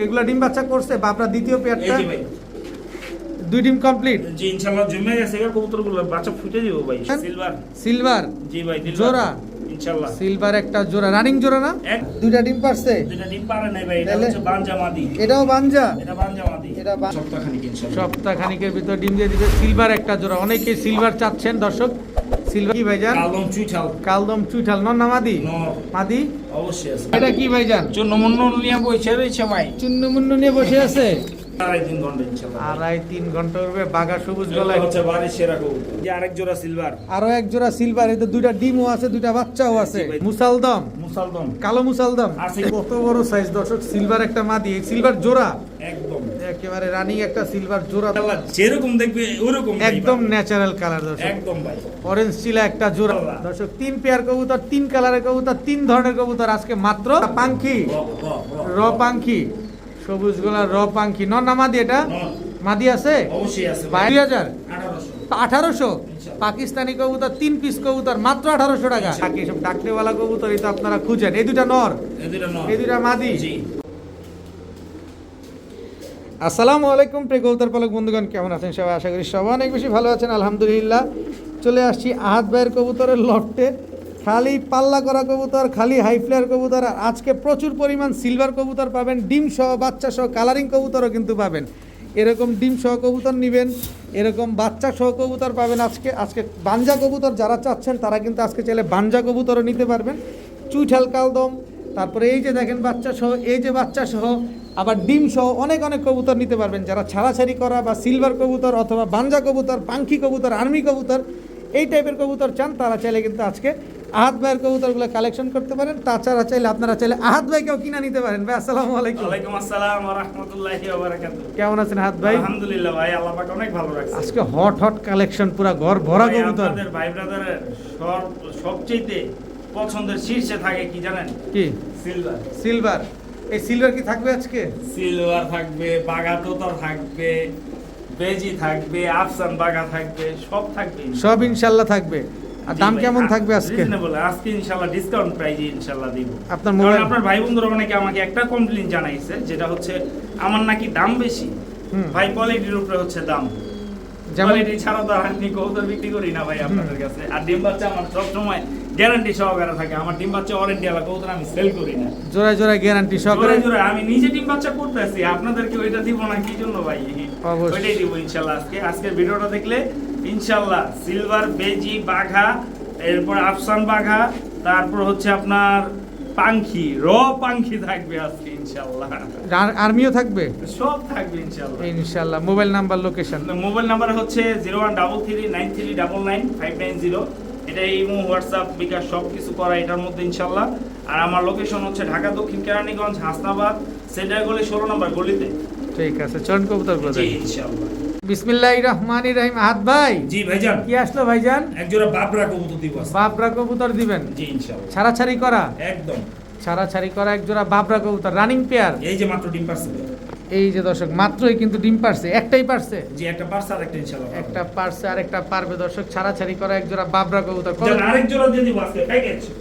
এগুলা ডিম বাচ্চা করছে বাপরা দ্বিতীয় পেয়ারটা দুই ডিম কমপ্লিট জি ইনশাআল্লাহ জমে গেছে কবুতরগুলো বাচ্চা ফুটে দিব ভাই সিলভার জি ভাই জোড়া ইনশাআল্লাহ সিলভার একটা জোড়া রানিং জোড়া না দুইটা ডিম পারছে দুইটা ডিম পারে নাই ভাই এটা হচ্ছে বানজা মাদি এটাও বানজা এটা বানজা মাদি এটা সপ্তাহখানিক ইনশাআল্লাহ সপ্তাহখানিকের ভিতর ডিম দিয়ে দিবে সিলভার একটা জোড়া অনেকে সিলভার চাচ্ছেন দর্শক সিলভার কি ভাইজান কালদম চুইঠাল নর না মাদি মাদি অবশ্যই আছে এটা কি ভাইজান চুন্নমুন্ন নিয়ে বসে রয়েছে ভাই চুন্নমুন্ন নিয়ে বসে আছে আড়াই 3 ঘন্টা ইনশাআল্লাহ আড়াই 3 ঘন্টা হবে বাগা সবুজ গলায় হচ্ছে বাড়ির সেরা কবুতর যে আরেক জোড়া সিলভার আরো এক জোড়া সিলভার এতে দুইটা ডিমও আছে দুইটা বাচ্চাও আছে মুসালদম কালো মুসালদম আছে কত বড় সাইজ দর্শক সিলভার একটা মাদি সিলভার জোড়া একদম একেবারে রানিং একটা সিলভার জোড়া যেরকম দেখবে ওরকম একদম ন্যাচারাল কালার দর্শক একদম ভাই অরেঞ্জ চিলা একটা জোড়া দর্শক 3 পেয়ার কবুতর 3 কালারের কবুতর 3 ধরনের কবুতর আজকে মাত্র পাঙ্খি র পাঙ্খি সবুজ গোলা র পাঙ্খি নর না মাদি এটা মাদি আছে অবশ্যই আছে 2000 1800 পাকিস্তানি কবুতর 3 পিস কবুতর মাত্র 1800 টাকা বাকি সব ডাকনেওয়ালা কবুতর এটা আপনারা খুঁজেন এই দুটা নর এই দুটা মাদি জি আসসালামু আলাইকুম প্রিয় কবুতর পালক বন্ধুগণ কেমন আছেন সবাই আশা করি সবাই অনেক বেশি ভালো আছেন আলহামদুলিল্লাহ চলে আসছি আহাদ ভাইয়ের কবুতরের লফটে খালি পাল্লা করা কবুতর খালি হাই ফ্লেয়ার কবুতর আর আজকে প্রচুর পরিমাণ সিলভার কবুতর পাবেন ডিম সহ বাচ্চা সহ কালারিং কবুতরও কিন্তু পাবেন এরকম ডিম সহ কবুতর নেবেন এরকম বাচ্চা সহ কবুতর পাবেন আজকে বানজা কবুতর যারা চাচ্ছেন তারা কিন্তু আজকে চাইলে বানজা কবুতরও নিতে পারবেন চুইঠাল কালদম তারপরে এই যে দেখেন বাচ্চা সহ এই যে বাচ্চা সহ আবার ডিম সহ অনেক অনেক কবুতর নিতে পারবেন যারা ছাড়াছাড়ি করা বা সিলভার কবুতর অথবা বানজা কবুতর পাঙ্খি কবুতর আর্মি কবুতর এই টাইপের কবুতর চান তারা চাইলে কিন্তু আজকে আহাদ ভাইয়ের কবুতরগুলো কালেকশন করতে পারেন তাছাড়া চাইলে আপনারা চাইলে আহাদ ভাইকেও কিনা নিতে পারেন ভাই আসসালামু আলাইকুম ওয়ালাইকুম আসসালাম ওয়া রাহমাতুল্লাহি ওয়া বারাকাতুহু কেমন আছেন আহাদ ভাই আলহামদুলিল্লাহ ভাই আল্লাহ পাক অনেক ভালো রাখছে আজকে হট কালেকশন পুরো ঘর ভরা কবুতর আমাদের ভাই ব্রাদারের সবচেয়ে পছন্দের শীর্ষে থাকে কি জানেন কি সিলভার এই সিলভার কি থাকবে আজকে সিলভার থাকবে বাগা তোতা থাকবে বেজি থাকবে আফসান বাগা থাকবে সব থাকবে সব ইনশাআল্লাহ থাকবে আর দাম কেমন থাকবে আজকে আজকে ইনশাআল্লাহ ডিসকাউন্ট প্রাইজে ইনশাআল্লাহ দিব আপনার মোবাইল আপনার ভাই বন্ধুরা অনেকে আমাকে একটা কমপ্লেইন জানাইছে যেটা হচ্ছে আমার নাকি দাম বেশি ভাই কোয়ালিটির উপরে হচ্ছে দাম কোয়ালিটি ছাড়া তো আমি কবুতর বিক্রি করি না ভাই আপনাদের কাছে আর ডিম বাচ্চা আমার সব সময় গ্যারান্টি সহকারে থাকে আমার ডিম বাচ্চা ওয়ারেন্টি আলা কবুতর আমি সেল করি না জোড়ায় গ্যারান্টি সহকারে আমি নিজে ডিম বাচ্চা করতেছি আপনাদেরকে ওইটা দিব না কি জন্য ভাই ওইটাই দিব ইনশাআল্লাহ আজকের ভিডিওটা দেখলে ইনশাআল্লাহ সিলভার বেজি বাঘা এরপর আফসান বাঘা তারপর হচ্ছে আপনার পাঙ্খি পাঙ্খি থাকবে আজকে ইনশাআল্লাহ আর্মিও থাকবে সব থাকবে ইনশাআল্লাহ mobile number location mobile number হচ্ছে 01339399590 এটা ইমো হোয়াটসঅ্যাপ বিকাশ সব কিছু করা এটার মধ্যে ইনশাআল্লাহ আর আমার লোকেশন হচ্ছে ঢাকা দক্ষিণ কেরানীগঞ্জ হাসনাবাদ সেন্টার গলি 16 নম্বর গলিতে ঠিক আছে চরণ কবুতর জি ইনশাআল্লাহ বিসমিল্লাহির রহমানির রহিম আহাদ ভাই জি ভাইজান কি আসলো ভাইজান একজোড়া বাবরা কবুতর দিব বাবরা কবুতর দিবেন জি ইনশাআল্লাহ ছাড়াছাড়ি করা একদম ছাড়াছাড়ি করা একজোড়া বাবরা কবুতর রানিং পেয়ার এই যে মাত্র ডিম পারছে এই যে দর্শক মাত্রই কিন্তু ডিম পারছে একটাই পারছে জি একটা পারছে আর একটা ইনশাআল্লাহ একটা পারছে আর একটা পারবে দর্শক ছাড়াছাড়ি করা একজোড়া বাবরা কবুতর আরেক জোড়া দিয়ে দিব আজকে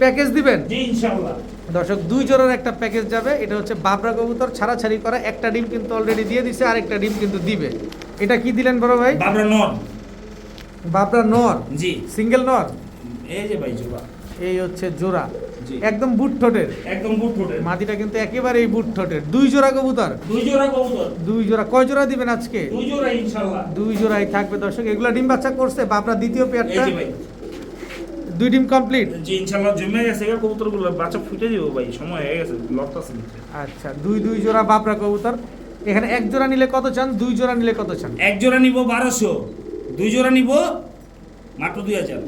প্যাকেজ দিবেন জি ইনশাআল্লাহ দর্শক দুই জোড়ার একটা প্যাকেজ যাবে এটা হচ্ছে বাবরা কবুতর ছাড়াছাড়ি করা একটা ডিম কিন্তু অলরেডি দিয়ে দিছে আর একটা ডিম কিন্তু দিবে এটা কি দিলেন বড় ভাই বাবরা নর জি সিঙ্গেল নর এই যে ভাই জোড়া এই হচ্ছে জোড়া একদম বুট ঠোঁটের মাদিটা কিন্তু একেবারে বুট ঠোঁটের দুই জোড়া কবুতর দুই জোড়া কয় জোড়া দিবেন আজকে দুই জোড়াই থাকবে দর্শক এগুলা ডিম বাচ্চা করছে বাবরা দ্বিতীয় পেয়ারটা দুই ডিম কমপ্লিট জি ইনশাআল্লাহ জমে গেছে কবুতরগুলো বাচ্চা ফুটে দিব ভাই সময় হয়ে গেছে লটতাছে আচ্ছা দুই জোড়া বাবরা কবুতর এখানে এক জোড়া নিলে কত চান দুই জোড়া নিলে কত চান এক জোড়া নিব 1200 দুই জোড়া নিব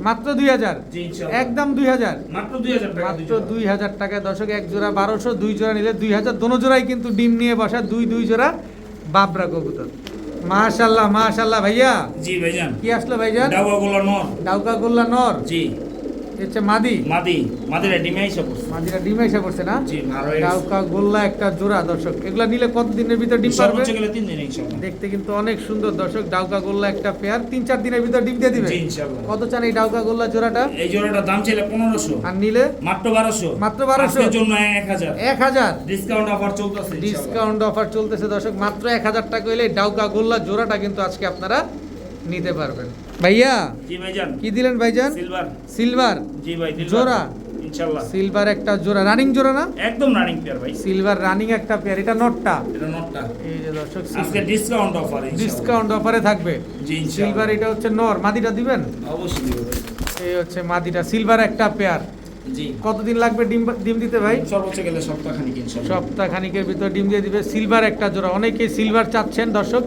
মাত্র 2000 জি ইনশাআল্লাহ একদম 2000 মাত্র 2000 টাকা মাত্র 2000 টাকা দর্শক এক জোড়া 1200 দুই জোড়া নিলে 2000 দোনো জোড়াই কিন্তু ডিম নিয়ে বসা দুই জোড়া বাবরা কবুতর মাশাআল্লাহ ভাইয়া জি ভাইজান কি আসলো ভাইজান ডাউকা গোল্লা নর জি হচ্ছে মাদি মাদিরা ডিমে এসে পড়ছে। মাদিরা ডিম এসে পড়ছে না? জি, ভালো ডাউকা গোল্লা একটা জোড়া দর্শক, এগুলা নিলে কত দিনের ভিতর ডিম পারবে? সর্বোচ্চ গেলে 3 দিন ইনশাআল্লাহ। দেখতে কিন্তু অনেক সুন্দর দর্শক, ডাউকা গোল্লা একটা পেয়ার 3-4 দিনের ভিতর ডিম দিয়ে দিবে জি ইনশাআল্লাহ। কত চান এই ডাউকা গোল্লা জোড়াটা? এই জোড়াটার দাম ছিল 1500 আর নিলে মাত্র 1200। মাত্র 1200 আজকের জন্য 1000 1000 ডিসকাউন্ট অফার চলতেছে ইনশাআল্লাহ। ডিসকাউন্ট অফার চলতেছে দর্শক, মাত্র 1000 টাকা হইলে ডাউকা গোল্লা জোড়াটা কিন্তু আজকে আপনারা নিতে পারবেন। ভাইয়া জি ভাইজান, কি দিলেন ভাইজান? সিলভার। সিলভার জি ভাই, দিলবার। জোড়া ইনশাআল্লাহ সিলভার একটা জোড়া, রানিং জোড়া না? একদম রানিং পেয়ার ভাই। সিলভার রানিং একটা পেয়ার, এটা নটটা। এটা নটটা। এই যে দর্শক আজকে ডিসকাউন্ট অফার ইনশাআল্লাহ। ডিসকাউন্ট অফারে থাকবে। জি ইনশাআল্লাহ। সিলভার এটা হচ্ছে নর, মাদিটা দিবেন? অবশ্যই দিব ভাই। এই হচ্ছে মাদিটা, সিলভার একটা পেয়ার। জি, কতদিন লাগবে ডিম দিতে ভাই? সর্বোচ্চ গেলে সপ্তাহখানেক ইনশাআল্লাহ। সপ্তাহ খানিকের ভিতর ডিম দিয়ে দিবে। সিলভার একটা জোড়া, অনেকেই সিলভার চাচ্ছেন দর্শক,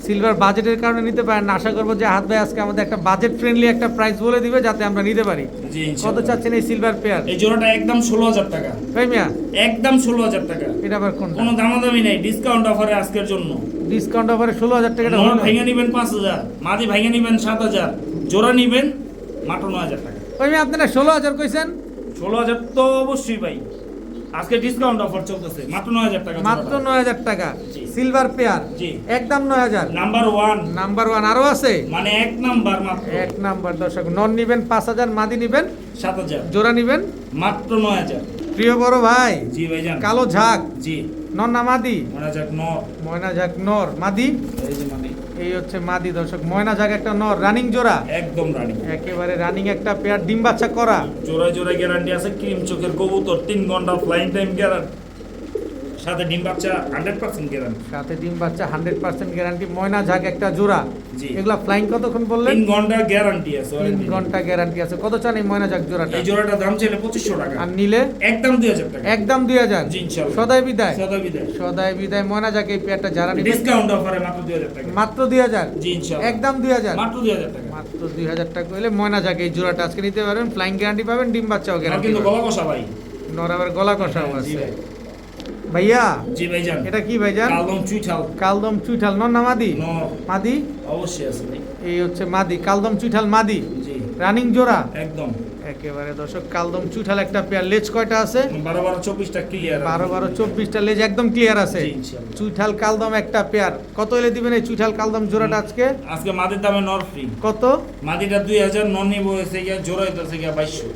সিলভার বাজেটের কারণে নিতে পারেন না। আশা করবো যে হাত ভাই আজকে আমাদের একটা বাজেট ফ্রেন্ডলি একটা প্রাইস বলে দিবে যাতে আমরা নিতে পারি। জি কত ইনশাআল্লাহ। চাচ্ছেন এই সিলভার পেয়ার? এই জোড়াটা একদম 16000 টাকা। ভাই মিয়া একদম 16000 টাকা। এটা আবার কোনটা? কোনো দামাদামি নাই, ডিসকাউন্ট অফারে আজকের জন্য। ডিসকাউন্ট অফারে 16000 টাকাটা নর হলো। ভেঙে নিবেন 5000, মাদি ভেঙে নিবেন 7000, জোড়া নিবেন মাত্র 9000 টাকা। ভাই মিয়া আপনারা 16000 কইছেন? 16000 তো অবশ্যই ভাই, আজকে ডিসকাউন্ট অফার চলতেছে মাত্র 9000 টাকা। মাত্র 9000 টাকা জি। সিলভার পেয়ার, জি। একদম 9000। নাম্বার 1 নাম্বার 1 আরো আছে? মানে এক নাম্বার মাত্র এক নাম্বার দর্শক, নন নিবেন 5000, মাদি নিবেন 7000, জোড়া নিবেন মাত্র 9000। প্রিয় বড় ভাই জি ভাইজান। কালো ঝাক জি, নর না মাদি? মনে যাক নর। ময়না ঝাক নর, মাদি এই যে মানে এই হচ্ছে মাদি দর্শক, ময়না ঝাক একটা নর, রানিং জোড়া, একদম রানিং। একেবারে রানিং একটা পেয়ার, ডিম বাচ্চা করা। জোড়ায় জোড়ায় গ্যারান্টি আছে, ক্রিম চোখের কবুতর 3 ঘন্টা ফ্লাইং টাইম গ্যারান্টি, সাথে ডিম বাচ্চা 100% গ্যারান্টি। সাথে ডিম বাচ্চা 100% গ্যারান্টি, ময়না ঝাক একটা জোড়া। জি। এগুলা ফ্লাইং কতক্ষণ বললেন? 3 ঘন্টা গ্যারান্টি আছে। 3 ঘন্টা গ্যারান্টি আছে। কত চান এই ময়না ঝাক জোড়াটা? এই জোড়াটার দাম ছিল 2500 টাকা। আর নিলে একদম 2000 টাকা। একদম 2000। জি ইনশাআল্লাহ। সদাই বিদায়। সদা বিদায়। সদাই বিদায় ময়না ঝাক এই পেয়ারটা যারা নিবে ডিসকাউন্ট অফারে মাত্র 2000 টাকা। মাত্র 2000। জি ইনশাআল্লাহ। একদম 2000। মাত্র 2000 টাকা। মাত্র 2000 টাকা হইলে ময়না ঝাক এই জোড়াটা আজকে নিতে পারবেন, ফ্লাইং গ্যারান্টি পাবেন, ডিম বাচ্চাও আর গ্যারান্টি কিন্তু গলা কষা ভাই। নরাবার গলা কষাও জি আছে। ভাই। ভাইয়া জি ভাইজান। এটা কি ভাইজান? কালদম চুইঠাল। কালদম চুইঠাল নর না মাদি? নর। মাদি অবশ্যই আছে ভাই। এই হচ্ছে মাদি, কালদম চুইঠাল মাদি, জি রানিং জোড়া। একদম একেবারে দর্শক কালদম চুইঠাল একটা পেয়ার, লেজ কয়টা আছে? 12-24টা ক্লিয়ার। 12-24টা লেজ একদম ক্লিয়ার আছে। জি, ইনশাআল্লাহ। চুইঠাল কালদম একটা পেয়ার, কত হলে দিবেন এই চুইঠাল কালদম জোড়াটা আজকে? আজকে মাদির দামে নর ফ্রি। কত? মাদিটা 2000, নন নিব হয়েছে গিয়া জোড়া হইতেছে গিয়া 2200।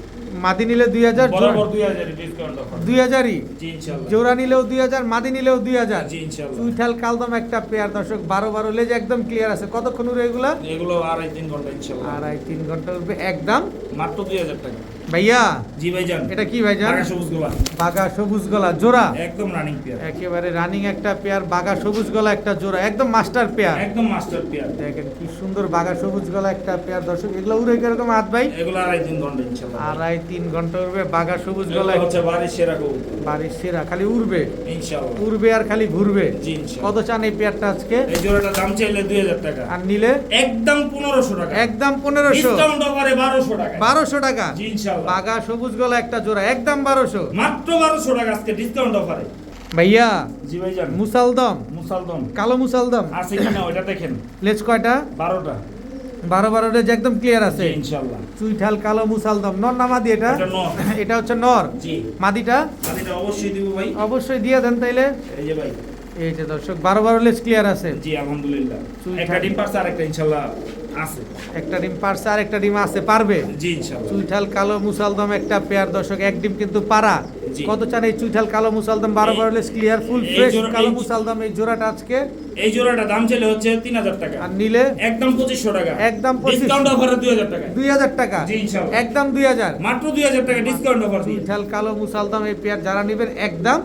মাদি নিলে 2000, বরাবর 2000 ডিসকাউন্ট অফার। 2000ই জি ইনশাআল্লাহ। জোড়া নিলেও 2000, মাদি নিলেও 2000। জি ইনশাআল্লাহ। চুইঠাল কালদম একটা পেয়ার দর্শক, 12 লেজ একদম ক্লিয়ার আছে। কতক্ষণ উড়ে এগুলা? এগুলো 2.5-3 ঘন্টা ইনশাআল্লাহ। 2.5-3 ঘন্টা উঠবে একদম। মাত্র 2000 টাকা। ভাইয়া জি ভাইজান। এটা কি ভাইজান? ঢাকা সবুজ গোলা। বাগা সবুজ গলা জোড়া, একদম রানিং পেয়ার। একেবারে রানিং একটা পেয়ার, বাগা সবুজ গলা একটা জোড়া, একদম মাস্টার পেয়ার। একদম মাস্টার পেয়ার। দেখেন কি সুন্দর বাগা সবুজ গলা একটা পেয়ার দর্শক, এগুলো উড়ে কিরকম হাত ভাই? এগুলো 2.5-3 ঘন্টা ইনশাআল্লাহ। 2.5-3 ঘন্টা উড়বে বাগা সবুজ গলা, এগুলো হচ্ছে বাড়ির সেরা কবুতর বাড়ির সেরা, খালি উড়বে ইনশাআল্লাহ। উড়বে আর খালি ঘুরবে। জি ইনশাআল্লাহ। কত চান এই পেয়ারটা আজকে? এই জোড়াটার দাম চাইলে 2000 টাকা। আর নিলে একদম 1500 টাকা। একদম 1500। ডিসকাউন্ট অফারে 1200 টাকা। 1200 টাকা। জি ইনশাআল্লাহ। বাগা সবুজ গলা একটা জোড়া, একদম 1200। মাত্র 1200 টাকা আজকে ডিসকাউন্ট অফারে। ভাইয়া জি ভাইজান। মুসালদম, মুসালদম কালো মুসালদম, আছে কিনা ওটা দেখেন। লেজ কয়টা? 12টা। 12 লেজ একদম ক্লিয়ার জি আছে। ইনশাআল্লাহ। চুইঠাল কালো মুসালদম নর না মাদি এটা? এটা নর। এটা হচ্ছে নর। জি। মাদিটা মাদিটা অবশ্যই দিব ভাই। অবশ্যই দিয়ে দেন তাইলে। এই যে ভাই। এই যে দর্শক 12 লেজ ক্লিয়ার আছে। জি আলহামদুলিল্লাহ। চুইঠাল। একটা ডিম পারছে আর একটা ইনশাআল্লাহ আছে। একটা ডিম পারছে আর একটা ডিম আছে, পারবে। জি ইনশাআল্লাহ। চুইঠাল কালো মুসালদম একটা পেয়ার দর্শক, এক ডিম কিন্তু পারা। জি। কত চান এই চুইঠাল কালো মুসালদম 12 লেজ ক্লিয়ার ফুল এই ফ্রেশ জোড়া- কালো এই- মুসালদম এই জোড়াটা আজকে? এই জোড়াটা দাম চলে হচ্ছে 3000 টাকা। আর নিলে একদম 2500 টাকা। একদম 2500। ডিসকাউন্ট অফারে 2000 টাকা। 2000 টাকা। জি, ইনশাআল্লাহ। একদম 2000। মাত্র 2000 টাকা ডিসকাউন্ট অফার দিয়ে। চুইঠাল কালো মুসালদম এই পেয়ার যারা নেবেন একদম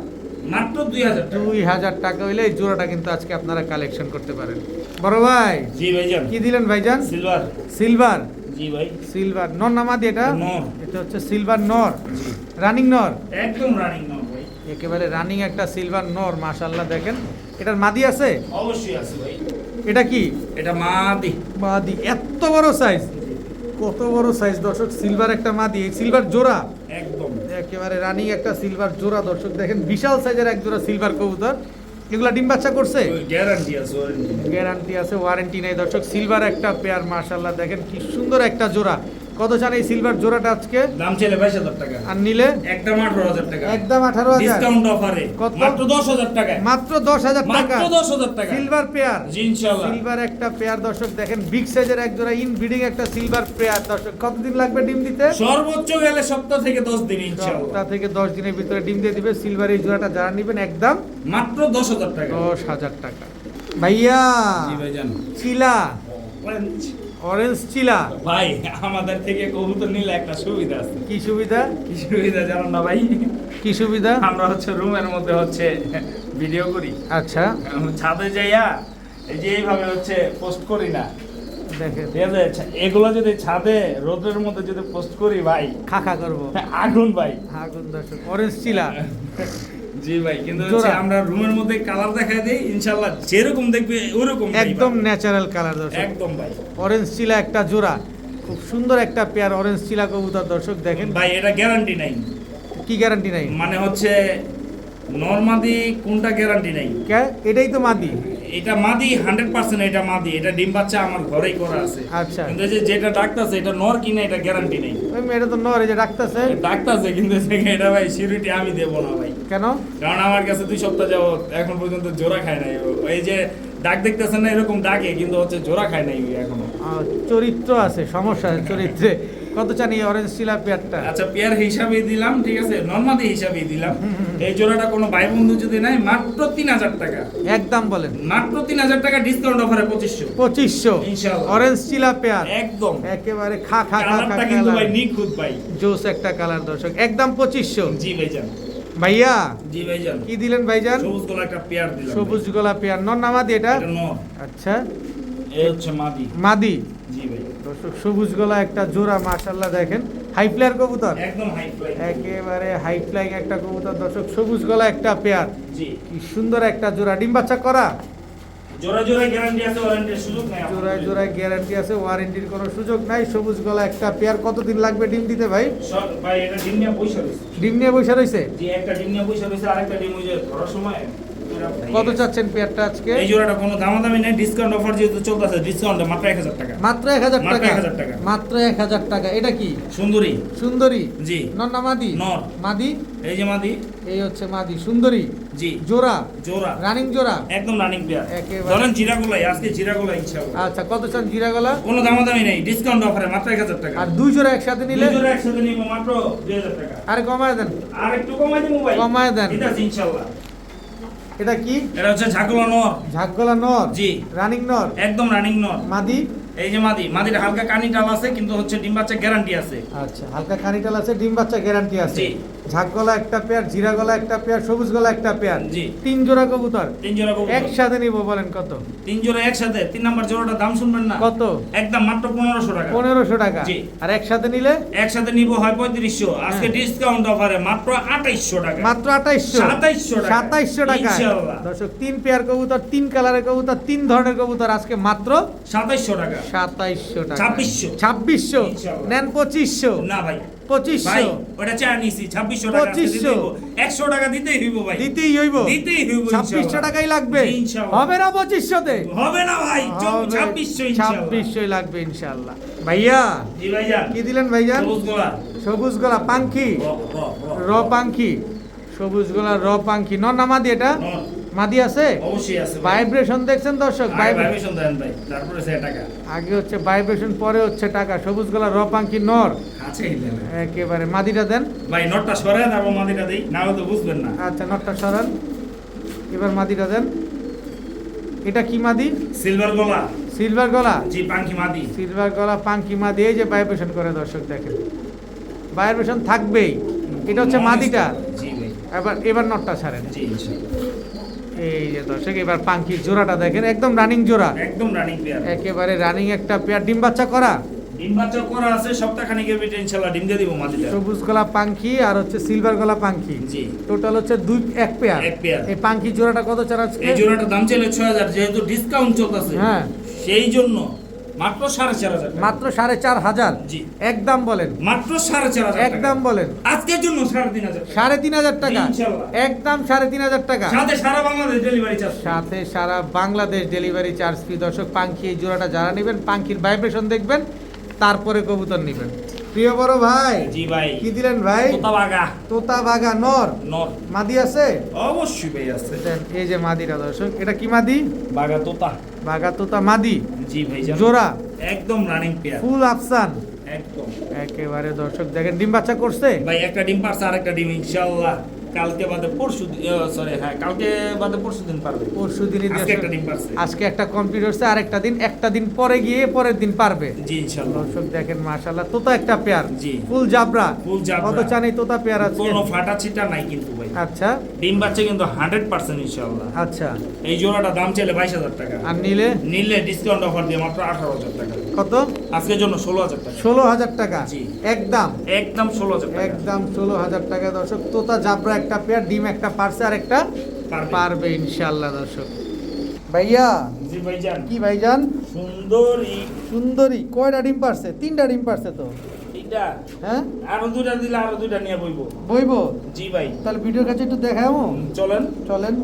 মাত্র 2000 টাকা। 2000 টাকা হইলে এই জোড়াটা কিন্তু আজকে আপনারা কালেকশন করতে পারেন। বড় ভাই জি ভাইজান। কি দিলেন ভাইজান? সিলভার। সিলভার। জি ভাই। সিলভার নর না মাদি এটা? নর। এটা হচ্ছে সিলভার নর, জি। রানিং নর, একদম রানিং নাও ভাই। একেবারে রানিং একটা সিলভার নর। মাশাআল্লাহ দেখেন, এটার মাদি আছে? অবশ্যই আছে ভাই। এটা কি এটা মাদি। মাদি? এত বড় সাইজ, কত বড় সাইজ দর্শক, সিলভার একটা মাদি, এই সিলভার জোড়া, একদম। একেবারে রানিং একটা সিলভার জোড়া দর্শক দেখেন, বিশাল সাইজের এক জোড়া সিলভার কবুতর। এগুলা ডিম বাচ্চা করছে? গ্যারান্টি আছে, ওয়ারেন্টি। গ্যারান্টি আছে, ওয়ারেন্টি নেই দর্শক। সিলভার একটা পেয়ার, মাশাআল্লাহ দেখেন কি সুন্দর একটা জোড়া। কত চান এই সিলভার জোড়াটা আজকে? দাম চাইলে 22,000 টাকা, আর নিলে একদম 18,000 টাকা, একদম 18,000 ডিসকাউন্ট অফারে কত? মাত্র 10,000 টাকা, মাত্র 10,000 টাকা, মাত্র 10,000 টাকা সিলভার পেয়ার। জি ইনশাআল্লাহ। সিলভার একটা পেয়ার দর্শক দেখেন, বিগ সাইজের এক জোড়া ইনব্রিডিং একটা সিলভার পেয়ার দর্শক। কতদিন লাগবে ডিম দিতে? সর্বোচ্চ গেলে সপ্তাহ থেকে 10 দিন ইনশাআল্লাহ, সপ্তাহ থেকে 10 দিনের ভিতরে ডিম দিয়ে দিবে। সিলভার এই জোড়াটা যারা নেবেন একদম মাত্র 10,000 টাকা। 10,000 টাকা। ভাইয়া জি ভাইজান, চিলা, অরেঞ্জ চিলা ভাই আমাদের থেকে কবুতর নিলে একটা সুবিধা আছে। কি সুবিধা? কি সুবিধা জানেন না ভাই? কি সুবিধা? আমরা হচ্ছে রুমের মধ্যে হচ্ছে ভিডিও করি, আচ্ছা ছাদে যাইয়া এই যে এইভাবে হচ্ছে পোস্ট করি না, দেখেন ঠিক আছে? এগুলো যদি ছাদে রোদের মধ্যে যদি পোস্ট করি ভাই, খাখা করবো আগুন ভাই। আগুন দর্শক। অরেঞ্জ চিলা জি ভাই, কিন্তু হচ্ছে জোড়া। আমরা রুমের মধ্যে কালার দেখাই দেই, ইনশাআল্লাহ যেরকম দেখবে ওরকম একদম ন্যাচারাল কালার দর্শক। একদম ভাই। অরেঞ্জ চিলা একটা জোড়া, খুব সুন্দর একটা পেয়ার অরেঞ্জ চিলা কবুতর দর্শক দেখেন। ভাই এটা গ্যারান্টি নাই, কি গ্যারান্টি নাই? মানে হচ্ছে নরমাদি কোনটা গ্যারান্টি নাই, এটাই তো মাদি। এটা মাদি 100%, এটা মাদি, এটা ডিম বাচ্চা আমার ঘরেই করা আছে। আচ্ছা কিন্তু এই যে যেটা ডাকতাছে এটা নর কিনা এটা গ্যারান্টি নেই। ওই মেয়েটা তো নর, এই যে ডাকতেছে। ডাকতাছে কিন্তু এটা ভাই সিউরিটি আমি দেবো না ভাই। কেন? কারণ আমার কাছে 2 সপ্তাহ যাবত এখন পর্যন্ত জোড়া খায় নাই। এই যে ডাক দেখতেছেন না, এরকম ডাকে কিন্তু হচ্ছে জোড়া খায় নাই এখনো। চরিত্র আছে, সমস্যা আছে চরিত্রে। কত চান এই অরেঞ্জ চিলা পেয়ারটা? আচ্ছা পেয়ার হিসাবেই দিলাম, ঠিক আছে, নরমাদি হিসাবেই দিলাম। এই জোড়াটা কোনো ভাই বন্ধু যদি নাই, মাত্র 3,000 টাকা, একদম বলেন। মাত্র 3,000 টাকা, ডিসকাউন্ট অফারে 2500 2500 অরেঞ্জ চিলা পেয়ার, একদম। একেবারে খা খা খা খা কালারটা কিন্তু ভাই কালার, নিখুঁত ভাই, জোস একটা কালার দর্শক, একদম 2500। জি ভাইজান। ভাইয়া জি ভাইজান, কি দিলেন ভাইজান? সবুজ গলা একটা পেয়ার দিলাম। সবুজ গলা পেয়ার, নর না মাদি এটা? এটা নর, আচ্ছা এই হচ্ছে মাদি। মাদি জি ভাই, দর্শক, সবুজ গলা একটা জোড়া, মাশাআল্লাহ দেখেন, হাই ফ্লায়ার কবুতর, একদম হাই ফ্লাই। একেবারে হাই ফ্লাইং একটা কবুতর দর্শক, সবুজ গলা একটা পেয়ার, জি, কি সুন্দর একটা জোড়া। ডিম বাচ্চা করা? জোড়া জোড়া গ্যারান্টি আছে, ওয়ারেন্টির সুযোগ নাই। জোড়ায় জোড়ায় গ্যারান্টি আছে, ওয়ারেন্টির কোনো সুযোগ নাই। সবুজ গলা একটা পেয়ার, কতদিন লাগবে ডিম দিতে ভাই? সব ভাই এটা ডিম নিয়ে পয়সা রয়েছে। ডিম নিয়ে বসে রয়েছে? জি, একটা ডিম নিয়ে পয়সা রয়েছে, আরেকটা ডিম ওই যে ধরার সময় কত চাচ্ছেন পেয়ারটা আজকে? এই জোড়াটা কোনো দামাদামি নেই, ডিসকাউন্ট অফার যেহেতু চলতেছে, ডিসকাউন্টে মাত্র 1,000 টাকা। মাত্র 1,000 মাত্র টাকা? 1,000 টাকা। মাত্র 1,000 টাকা। এটা কি? সুন্দরী। সুন্দরী? জি। নর না মাদি? নর। মাদি? এই যে মাদি। এই হচ্ছে মাদি, সুন্দরী জি, জোড়া, জোড়া, রানিং জোড়া, একদম রানিং পেয়ার। একেবারে। ধরেন জিরাগোলাই, আজকে জিরাগোলাই ইনশাআল্লাহ। আচ্ছা কত চান জিরা গলা? কোনো দামাদামি নেই, ডিসকাউন্ট অফারে মাত্র 1,000 টাকা। আর দুই জোড়া একসাথে নিলে? দুই জোড়া একসাথে নিব মাত্র 2,000 টাকা। আরে কমায় দেন, আর একটু কমাই দিমু ভাই, কমায় দেন। ঠিক আছে ইনশাআল্লাহ। এটা কি? এটা হচ্ছে ঝাঁকুলা নর। ঝাঁকগলা নর? জি, রানিং নর? একদম রানিং নর। মাদি? এই যে মাদি, মাদির হালকা কানি টাল আছে, কিন্তু হচ্ছে ডিম বাচ্চা গ্যারান্টি আছে। আচ্ছা, হালকা কানিটাল আছে, ডিম বাচ্চা গ্যারান্টি আছে। জি। ঝাঁকগলা একটা পেয়ার, জিরা গলা একটা পেয়ার, সবুজ গলা একটা পেয়ার, জি। 3 জোড়া কবুতর 3 জোড়া কবুতর একসাথে নিব, বলেন কত? 3 জোড়া একসাথে, 3 নাম্বার জোড়াটার দাম শুনবেন না? কত? একদম মাত্র 1,500 টাকা। 1500 টাকা? জি। আর একসাথে নিলে? একসাথে নিব হয় 3500, আজকে হ্যাঁ। ডিসকাউন্ট অফারে মাত্র 2800 টাকা। মাত্র 2800? 2700 টাকা। 2700 টাকা ইনশাআল্লাহ। দর্শক, 3 পেয়ার কবুতর, 3 কালারের কবুতর, 3 ধরনের কবুতর, আজকে মাত্র 2700 টাকা। 2700 টাকা। 2600 2600 ইনশাআল্লাহ। নেন 2500? না ভাই, 2500 ভাই ওটা চা নিছি 2600 টাকা, আজকে 2500 দিতে হইব। 100 টাকা দিতেই হইব ভাই, দিতেই হইব? দিতেই হইব 2600 ইনশাআল্লাহ। টাকাই লাগবে? জি, ইনশাআল্লাহ। হবে না 2500 তে? হবে না ভাই, হবে। 2600 ইনশাআল্লাহ। 2600 লাগবে ইনশাআল্লাহ। ভাইয়া জি ভাইজান, কি দিলেন ভাইজান? সবুজ গোলা। সবুজ গলা পাঙ্খি, র পাঙ্খি, সবুজ গলা র পাঙ্খি, নর না মাদি এটা? নর। মাদি আছে? অবশ্যই আছে ভাই। ভাইব্রেশন দেখছেন দর্শক? ভাইব্রেশন দেন ভাই, তারপরে সে টাকা আগে হচ্ছে ভাইব্রেশন, পরে হচ্ছে টাকা। সবুজ গলা র পাঙ্খি নর, আছে হিলেন। একেবারে। মাদিটা দেন। ভাই নটটা সরে তারপর মাদিটা দেই, না হলে তো বুঝবেন না। আচ্ছা নটটা সরান, এবার মাদিটা দেন। এটা কি মাদি? সিলভার গোলা। সিলভার গলা? জি, পাঙ্কি মাদি। সিলভার গলা পাঙ্কি মাদি, এই যে ভাইব্রেশন করে দর্শক দেখেন, ভাইব্রেশন থাকবেই। এটা হচ্ছে মাদিটা। জি ভাই, এবার নটটা ছাড়েন। জি ইনশাআল্লাহ। এই যে দর্শক, এবার পাঙ্কির জোড়াটা দেখেন, একদম রানিং জোড়া, একদম রানিং পেয়ার। একেবারে রানিং একটা পেয়ার। ডিম বাচ্চা করা? ডিম বাচ্চা করা আছে, সপ্তাহখানেকের ভিতরে ইনশাআল্লাহ ডিম দিয়ে দিব মাদিটা। সবুজ গলা পাঙ্খি আর হচ্ছে সিলভার গলা পাঙ্খি, জি, টোটাল হচ্ছে এক পেয়ার। এক পেয়ার। এই পাঙ্খি জোড়াটা কত চার আজকে? এই জোড়াটার দাম চাইলে 6000, যেহেতু ডিসকাউন্ট চলতেছে হ্যাঁ, সেই জন্য মাত্র 4500 টাকা। মাত্র 4500? জি, একদম বলেন, মাত্র 4500 টাকা। একদম বলেন। আজকের জন্য 3500 টাকা। 3500 টাকা? ইনশাআল্লাহ। একদম 3500 টাকা, সাথে সারা বাংলাদেশ ডেলিভারি চার্জ। সাথে সারা বাংলাদেশ ডেলিভারি চার্জ ফ্রি। দর্শক, পাঙ্খি এই জোড়াটা যারা নেবেন, পাঙ্খির ভাইব্রেশন দেখবেন, তারপরে কবুতর নেবেন। প্রিয় বড় ভাই জি ভাই কি দিলেন ভাই? তোতা বাগা তোতা বাগা নর নর মাদি আছে? অবশ্যই ভাই আছে। দেন, এই যে মাদিটা দর্শক, এটা কি মাদি? বাগা তোতা। বাগা তোতা মাদি জি ভাই জোড়া একদম রানিং পেয়ার ফুল আফসান একদম। একেবারে দর্শক দেখেন ডিম বাচ্চা করছে। ভাই একটা ডিম পারছে আর একটা ডিম ইনশাআল্লাহ কালকে বাদে পরশু সরি হ্যাঁ কালকে বাদে পরশু দিন পারবে। পরশু দিনই আজকে একটা ডিম পারছে। আজকে একটা কমপ্লিট হচ্ছে, আর একটা দিন পরে গিয়ে পরের দিন পারবে। জি ইনশাআল্লাহ। দর্শক দেখেন মাশাআল্লাহ তোতা একটা পেয়ার জি ফুল জাবরা। ফুল জাবরা। কত চান এই তোতা পেয়ার আছে? কোনো ফাটা ছিটা নাই কিন্তু ভাই। আচ্ছা ডিম বাচ্চা কিন্তু 100% ইনশাআল্লাহ। আচ্ছা এই জোড়াটা দাম চাইলে 22,000 টাকা, আর নিলে নিলে ডিসকাউন্ট অফার দিয়ে মাত্র 18,000 টাকা। কত? আজকের জন্য 16,000 টাকা। 16,000 টাকা জি। একদম একদম 16,000 টাকা। একদম 16,000 টাকা দর্শক। তোতা জাবরা একটা পেয়ার, ডিম একটা পারছে আর একটা পারবে। পারবে ইনশাআল্লাহ দর্শক। ভাইয়া জি ভাইজান কি ভাইজান? সুন্দরী সুন্দরী কয়টা ডিম পারছে? 3টা ডিম পারছে তো। এটা হ্যাঁ আরো দুইটা দিলে আরো দুইটা নিয়ে বইবো। বইবো? জি ভাই তাহলে ভিডিওর কাছে একটু দেখাবো, চলেন। চলেন।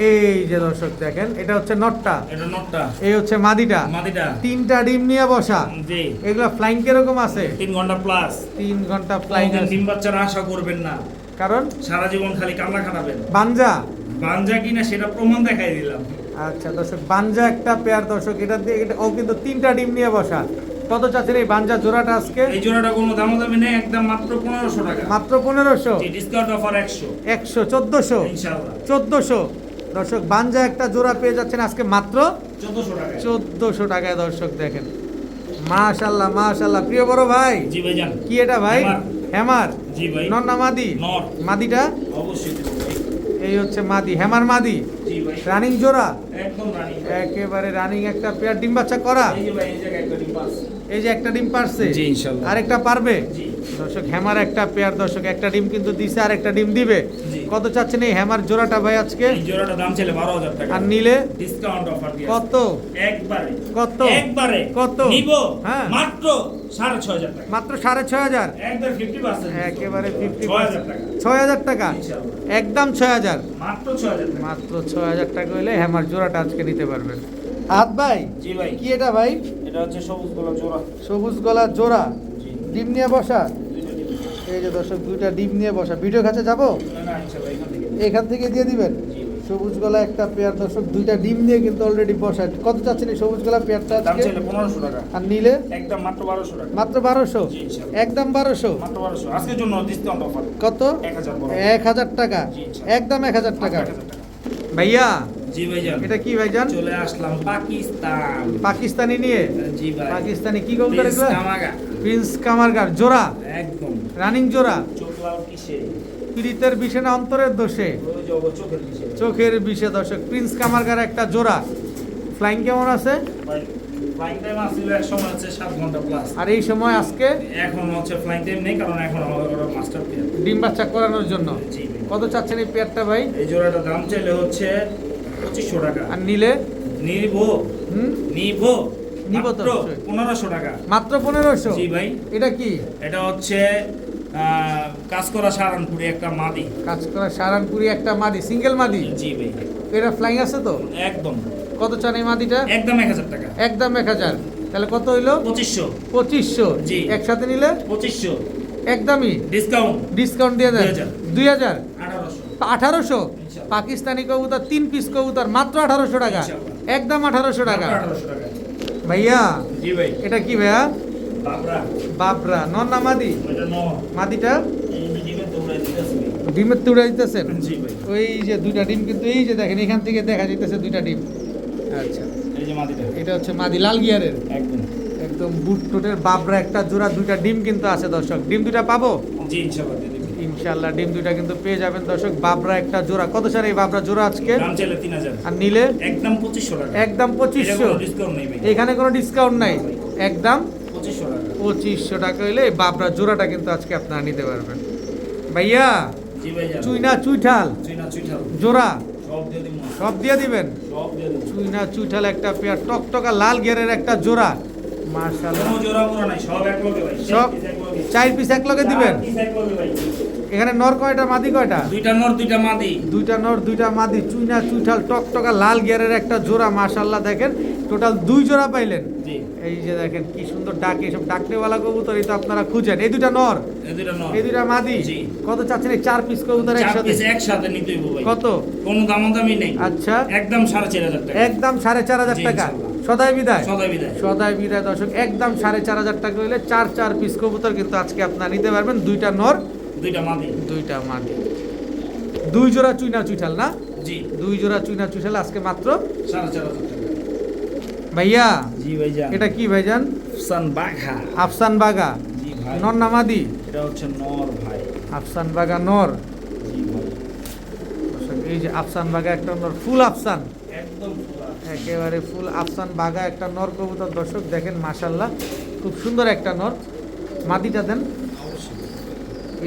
এই যে দর্শক দেখেন, এটা হচ্ছে নটটা, এটা নটটা, এই হচ্ছে মাদিটা। মাদিটা 3টা ডিম নিয়ে বসা। জি এগুলা ফ্লাইং কিরকম আছে? 3 ঘন্টা প্লাস। 3 ঘন্টা ফ্লাইং আছে। ডিম বাচ্চার আশা করবেন না, কারণ সারা জীবন খালি কামলা খাটাবেন। বানজা বানজা কিনা সেটা প্রমাণ দেখাই দিলাম। আচ্ছা দর্শক, বানজা একটা পেয়ার দর্শক, এটা দিয়ে ও কিন্তু 3টা ডিম নিয়ে বসা। কত চাচ্ছেন এই বানজা জোড়াটা আজকে? এই জোড়াটা কোনো দামাদামি নেই, একদম মাত্র 1500 টাকা। মাত্র 1500? জি ডিসকাউন্ট অফার 100 1400 ইনশাআল্লাহ। 1400 দর্শক, বানজা একটা জোড়া পেয়ে যাচ্ছেন আজকে মাত্র 1400 টাকা। 1400 টাকায় দর্শক দেখেন। মাশাআল্লাহ মাশাআল্লাহ। প্রিয় বড় ভাই জি ভাইজান কি এটা ভাই? হেমার। হেমার জি ভাই নর না মাদি? নর। মাদিটা অবশ্যই দেব ভাই। এই হচ্ছে মাদি, হেমার মাদি জি ভাই রানিং জোড়া একদম রানি। একেবারে রানিং একটা পেয়ার, ডিম বাচ্চা করা। এই যে ভাই এই জায়গায় একটা ডিম পাস। এই যে একটা ডিম পারছে, জি, ইনশাআল্লাহ। আরেকটা পারবে জি দর্শক। হেমার একটা পেয়ার দর্শক, একটা ডিম কিন্তু দিছে আর একটা ডিম দিবে। জি। কত চাচ্ছেন এই হেমার জোড়াটা ভাই আজকে? এই জোড়াটা দাম ছিল 12,000 টাকা, আর নিলে ডিসকাউন্ট অফার দিয়ে কত? একবারে কত? একবারে কত? নিব হ্যাঁ। মাত্র 6,500 টাকা। মাত্র 6,500? একবার 50% একেবারে 6,000 টাকা 6,000 টাকা ইনশাআল্লাহ। একদম 6,000। মাত্র 6,000 টাকা। মাত্র 6,000 টাকা হলে হেমার জোড়াটা আজকে নিতে পারবেন। হাত ভাই জি ভাই কি এটা ভাই? এটা হচ্ছে সবুজ গোলাপ জোড়া। সবুজ গলা জোড়া জি ডিম নিয়ে বসা। দুইটা ডিম। এই যে দর্শক 2টা ডিম নিয়ে বসা। ভিডিও কাছে যাবো, না না ইনশাআল্লাহ এখান থেকে। এখান থেকে দিয়ে দিবেন। জি ভাই সবুজ গলা একটা পেয়ার দর্শক, 2টা ডিম দিয়ে কিন্তু অলরেডি বসা। কত চাচ্ছেন এই সবুজ গলা পেয়ারটা দাম আজকে? ছিল 1500 টাকা, আর নিলে একদম মাত্র 1200 টাকা। মাত্র 1200? জি, ইনশাআল্লাহ। একদম 1200? মাত্র 1200 আজকের জন্য ডিসকাউন্ট অফার কত? 1000 বড়। 1000 টাকা জি, ইনশাআল্লাহ। একদম 1000 টাকা। 1000 টাকা। ভাইয়া জি ভাইজান এটা কি ভাইজান? চলে আসলাম পাকিস্তান। পাকিস্তানি নিয়ে? জি ভাই পাকিস্তানি কি কবুতর প্রিন্স এগুলো? কামাগা। প্রিন্স কামারগার জোড়া একদম রানিং জোড়া। চোখ লাল কিসে? পীড়িতের বিষে না অন্তরের দোষে? ওই যে ওর চোখের কিসে? চোখের বিষে দর্শক। প্রিন্স কামারগার একটা জোড়া। ফ্লাইং কেমন আছে? ভাই ফ্লাইং টাইম আসছিল এক সময় হচ্ছে 7 ঘন্টা প্লাস। আর এই সময় আজকে এখন হচ্ছে ফ্লাইং টাইম নেই, কারণ এখন আমাদের ওরা মাস্টার প্লেয়ার। ডিম বাচ্চা করানোর জন্য। জি ভাই। কত চাচ্ছেন এই পেয়ারটা ভাই? এই জোড়াটা দাম চাইলে হচ্ছে 2500 টাকা। আর নিলে? নিব হুম নিব নিব তো মাত্র অবশ্যই। 1500 টাকা। মাত্র 1500? জি ভাই এটা কি? এটা হচ্ছে কাজ করা সারানপুরি একটা মাদি। কাজ করা সারানপুরি একটা মাদি, সিঙ্গেল মাদি। জি ভাই এটা ফ্লাইং আছে তো? একদম কত চান এই মাদিটা? একদম 1000 টাকা। একদম 1000। তাহলে কত হইলো? 2500 2500। জি। একসাথে নিলে 2500 একদমই ডিসকাউন্ট ডিসকাউন্ট দিয়ে দেন। 2000 2000 1800 1800 পাকিস্তানি কবুতর 3 পিস কবুতর মাত্র 1800 টাকা। ইনশাআল্লাহ। একদম 1800 টাকা। 1800 টাকা। ভাইয়া জি ভাই এটা কি ভাইয়া? বাবরা বাবরা নর না মাদি? ওটা নো মাদিটা এই ডিমে তোমরা দিতেছি। ডিমের তুড়ে দিতেছেন? জি ভাই ওই যে 2টা ডিম কিন্তু এই যে দেখেন এখান থেকে দেখা যাইতেছে 2টা ডিম। আচ্ছা এই যে মাদিটা এটা হচ্ছে মাদি লাল গিয়ারের একদম। একদম বুট টোটের বাবরা একটা জোড়া, 2টা ডিম কিন্তু আছে দর্শক। ডিম 2টা পাবো জি ইনশাআল্লাহ দিয়ে দিবি। ইনশাআল্লাহ। ডিম 2টা কিন্তু পেয়ে যাবেন দর্শক। বাবরা একটা জোড়া। কত স্যার এই বাবরা জোড়া আজকে? দাম চাইলে 3000 আর নিলে? একদম 2500 টাকা। একদম এটা 2500। কোনো ডিসকাউন্ট নেই ভাই। এখানে কোনো ডিসকাউন্ট নাই, একদম 2500 টাকা। 2500 টাকা হইলে এই বাবরা জোড়াটা কিন্তু আজকে আপনারা নিতে পারবেন। ভাইয়া জি ভাই জান চুইনা চুইঠাল চুইঠাল জোড়া সব দিয়ে দিমু। সব দিয়ে দিবেন। সব দিয়ে দিমু। চুইনা চুইঠাল একটা পেয়ার, টকটকা লাল গিয়ারের একটা জোড়া। মাশাআল্লাহ কোনো জোড়া মোড়া নাই, সব এক লগে ভাই। সব এক লগে। 4 পিস এক লগে দিবেন। চার piece এক লগে ভাই। এখানে নর কয়টা মাদি কয়টা? দুইটা নর দুইটা মাদি। দুইটা নর দুইটা মাদি, চুইনা চুইঠাল টকটকা লাল গিয়ারের একটা জোড়া, মাশাআল্লাহ দেখেন টোটাল 2 জোড়া পাইলেন। জি এই যে দেখেন কি সুন্দর ডাকে, এসব ডাকনেওয়ালা কবুতরই তো আপনারা খুঁজেন। এই দুইটা নর, এই দুইটা নর, এই দুইটা মাদি। জি। কত চাচ্ছেন এই 4 পিস কবুতর 4 একসাথে? পিস একসাথে নিতে হইব ভাই। কত? কোনো দামাদামি নেই। আচ্ছা, একদম 4,500 টাকা। একদম 4,500 জি, টাকা। ইনশাআল্লাহ। সদাই বিদায়, সদাই বিদায়। সদাই বিদায় দর্শক, একদম 4,500 টাকা হইলে 4 পিস কবুতর কিন্তু আজকে আপনারা নিতে পারবেন। দুইটা নর দুইটা মাদি, দুইটা মাদি, 2 জোড়া চুইনা চুইঠাল না? জি 2 জোড়া চুইনা চুইঠাল আজকে মাত্র 4,500 টাকা। ভাইয়া জি ভাইজান, এটা কি ভাইজান? আফসান বাঘা। আফসান বাগা জি ভাই, নর না মাদি? এটা হচ্ছে নর ভাই। আফসান বাগা নর। জি ভাই, দর্শক, এই যে আফসান বাগা একটা নর, ফুল আফসান, একদম পুরা। একেবারে ফুল আফসান বাগা একটা নর কবুতর। দর্শক দেখেন মাশাআল্লাহ খুব সুন্দর একটা নর। মাদিটা দেন,